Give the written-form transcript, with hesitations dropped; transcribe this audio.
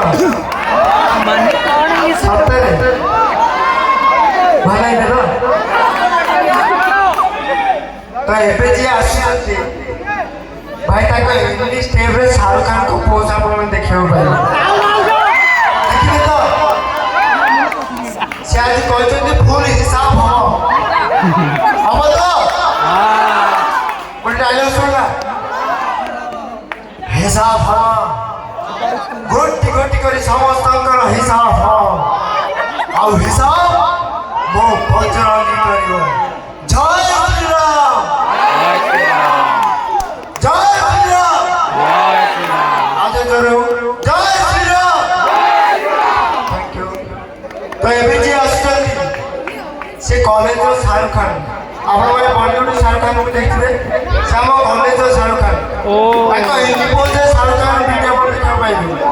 माने कौन ये सत्तर भाई ना तो एपे जी आसी भाई ताको इंग्लिश टेप रे शाहरुख खान को पोज आपण देखियो भाई देखिबे तो से आज कहते फुल हिसाब हो अब तो बोल डायलॉग सुनला हिसाब हो गोटी गोटी करी समस्तंकर हिसाब हो आउ हिसाब मो बजरंगी करियो जय श्री राम जय श्री राम आज करो जय श्री राम थैंक यू तो एबी जी आस्टली से कॉलेज रो शाहरुख खान आपण माने बॉलीवुड शाहरुख खान को देखिबे से हम कॉलेज रो शाहरुख खान ओ ताको हिंदी बोल जे शाहरुख खान वीडियो पर देखा पाइबे